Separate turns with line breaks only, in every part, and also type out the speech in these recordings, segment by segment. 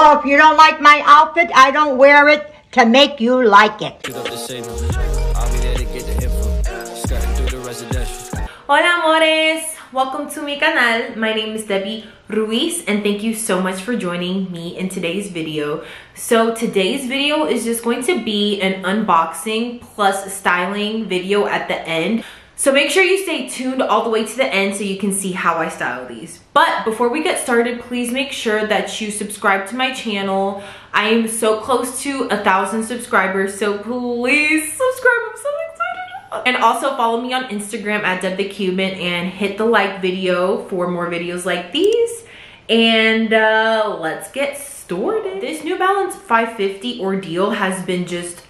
So if you don't like my outfit, I don't wear it to make you like it.
Hola amores, welcome to mi canal. My name is Debbie Ruiz and thank you so much for joining me in today's video. So today's video is just going to be an unboxing plus styling video at the end. So make sure you stay tuned all the way to the end so you can see how I style these. But before we get started, please make sure that you subscribe to my channel. I am so close to 1,000 subscribers, so please subscribe. I'm so excited. And also follow me on Instagram at DebTheCuban and hit the like video for more videos like these. And let's get started. This New Balance 550 ordeal has been just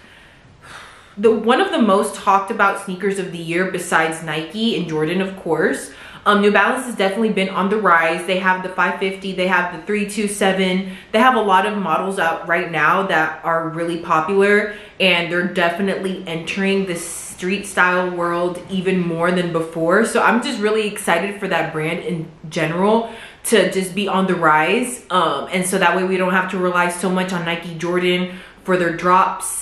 one of the most talked about sneakers of the year besides Nike and Jordan, of course. New Balance has definitely been on the rise. They have the 550, they have the 327. They have a lot of models out right now that are really popular, and they're definitely entering the street style world even more than before. So I'm just really excited for that brand in general to just be on the rise. And so that way we don't have to rely so much on Nike, Jordan for their drops.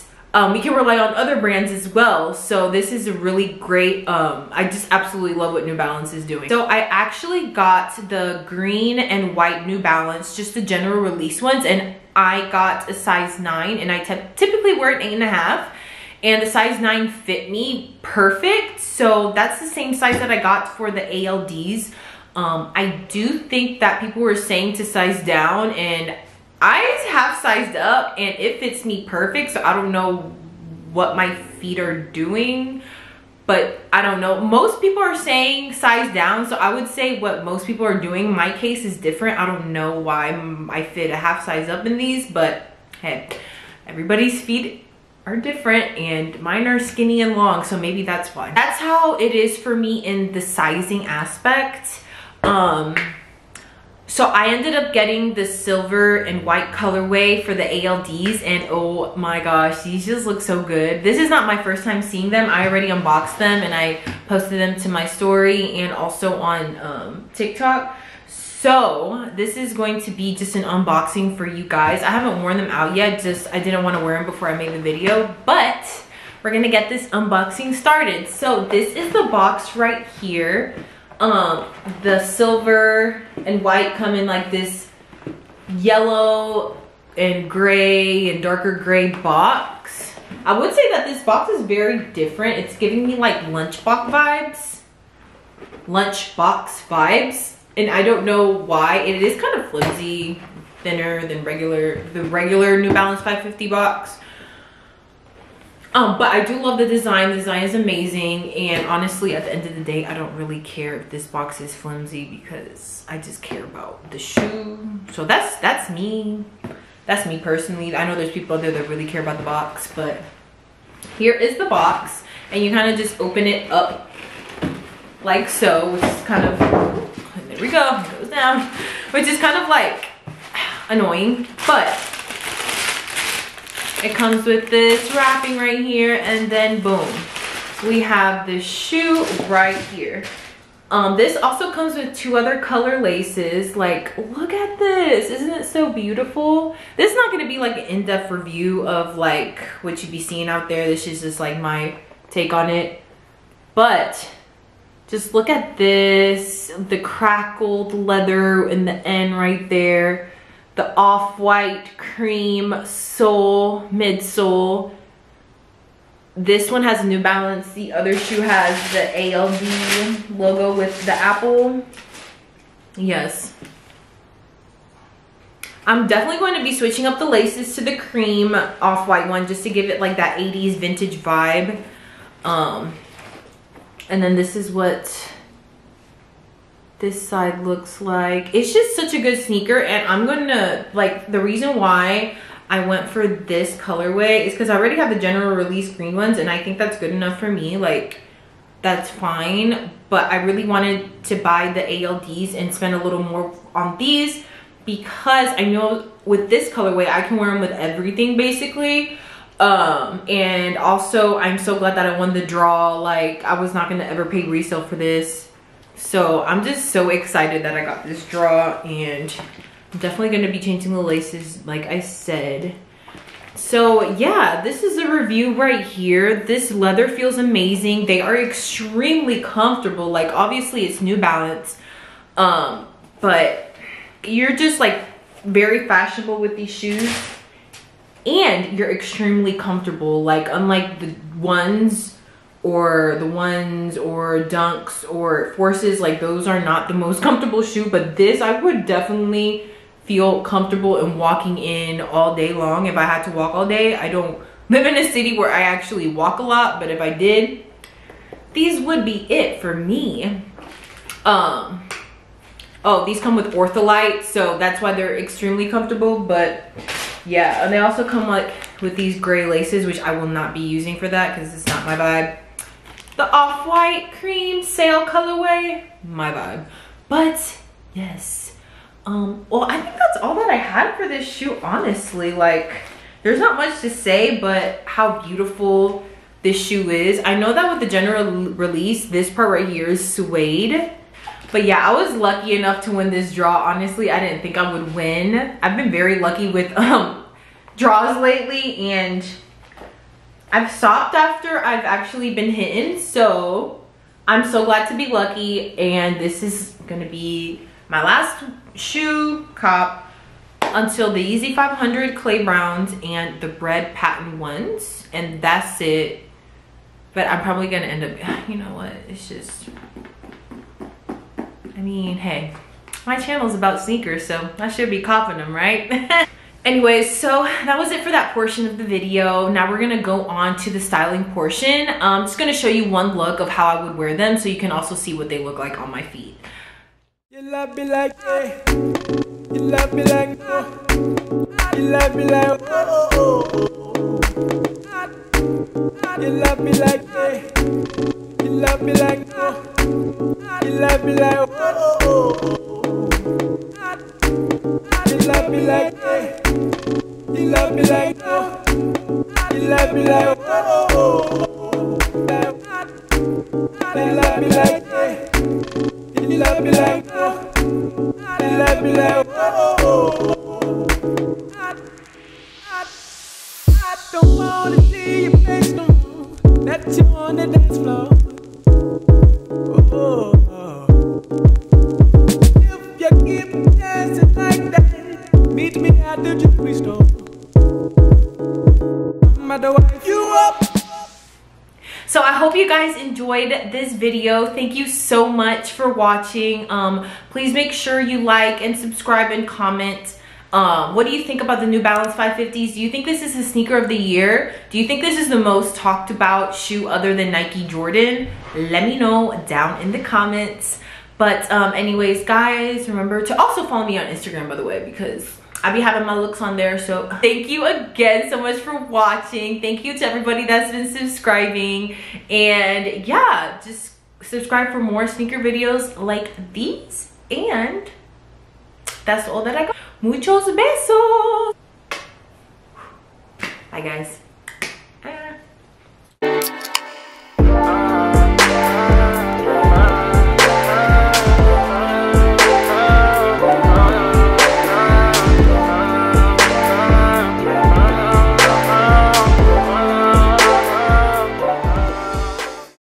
We can rely on other brands as well. So this is a really great, I just absolutely love what New Balance is doing. So I actually got the green and white New Balance, just the general release ones, and I got a size 9, and I typically wear an 8.5, and the size 9 fit me perfect. So that's the same size that I got for the ALDs. I do think that people were saying to size down, and I have sized up and it fits me perfect. So I don't know what my feet are doing, but I don't know. Most people are saying size down, so I would say what most people are doing. My case is different. I don't know why I fit a half size up in these, but hey, everybody's feet are different and mine are skinny and long, so maybe that's why. That's how it is for me in the sizing aspect. So I ended up getting the silver and white colorway for the ALDs, and oh my gosh, these just look so good. This is not my first time seeing them. I already unboxed them and I posted them to my story and also on TikTok. So this is going to be just an unboxing for you guys. I haven't worn them out yet, I didn't want to wear them before I made the video, but we're gonna get this unboxing started. So this is the box right here. The silver and white come in like this yellow and gray and darker gray box. I would say that this box is very different. It's giving me like lunchbox vibes, and I don't know why. It is kind of flimsy, thinner than the regular New Balance 550 box. But I do love the design. The design is amazing, and honestly at the end of the day I don't really care if this box is flimsy because I just care about the shoe. So that's me personally. I know there's people out there that really care about the box, but here is the box, and you kind of just open it up like so, which is kind of, there we go, it goes down, which is kind of like annoying, but it comes with this wrapping right here, and then boom, we have the shoe right here. This also comes with 2 other color laces. Like, look at this, isn't it so beautiful? This is not going to be like an in-depth review of like what you'd be seeing out there. This is just like my take on it, but just look at this, the crackled leather in the end right there, the off-white cream sole, midsole. This one has New Balance. The other shoe has the ALD logo with the apple. Yes. I'm definitely going to be switching up the laces to the cream off-white one just to give it like that 80s vintage vibe. And then this is what this side looks like. It's just such a good sneaker, and I'm gonna, like, the reason why I went for this colorway is because I already have the general release green ones, and I think that's good enough for me. Like, that's fine, but I really wanted to buy the ALDs and spend a little more on these because I know with this colorway I can wear them with everything basically. And also I'm so glad that I won the draw. Like, I was not gonna ever pay resale for this, so I'm just so excited that I got this draw, and I'm definitely going to be changing the laces like I said. So yeah, this is a review right here. This leather feels amazing. They are extremely comfortable. Like obviously it's New Balance, but you're just like very fashionable with these shoes, and you're extremely comfortable. Like unlike the ones or Dunks or Forces, like those are not the most comfortable shoe, but this I would definitely feel comfortable in walking in all day long. If I had to walk all day, I don't live in a city where I actually walk a lot, but if I did, these would be it for me. Oh, these come with Ortholite, so that's why they're extremely comfortable. But yeah, and they also come like with these gray laces, which I will not be using for that because it's not my vibe. The off-white cream sale colorway, my vibe. But yes, well, I think that's all that I had for this shoe, honestly. Like, there's not much to say, but how beautiful this shoe is. I know that with the general release, this part right here is suede. But yeah, I was lucky enough to win this draw. Honestly, I didn't think I would win. I've been very lucky with draws lately, and I've stopped after I've actually been hitting. So I'm so glad to be lucky, and this is gonna be my last shoe cop until the Yeezy 500 Clay Browns and the Bread Patent ones, and that's it. But I'm probably gonna end up, you know what, it's just, I mean, hey, my channel's about sneakers, so I should be copping them, right? Anyways, so that was it for that portion of the video. Now we're gonna go on to the styling portion. I'm just gonna show you one look of how I would wear them so you can also see what they look like on my feet.
You love me like that. You love me like no. You love me like oh, oh, oh. You love me like that. You love me like no. You love me like oh, oh, oh. You love me like that. You love me like no. You love me like oh, oh, oh. You love me like that. You love me like no. You love me like oh, oh, oh. I don't wanna see your face no more. That you on the dance floor. Oh, oh. If you keep dancing like that, meet me at the jewelry store. I'm at the wife you up.
So I hope you guys enjoyed this video. Thank you so much for watching. Please make sure you like and subscribe and comment. What do you think about the New Balance 550s? Do you think this is the sneaker of the year? Do you think this is the most talked about shoe other than Nike Jordan? Let me know down in the comments. But anyways, guys, remember to also follow me on Instagram, by the way, because I be having my looks on there. So thank you again so much for watching. Thank you to everybody that's been subscribing. And yeah, just subscribe for more sneaker videos like these. And that's all that I got. Muchos besos. Bye, guys.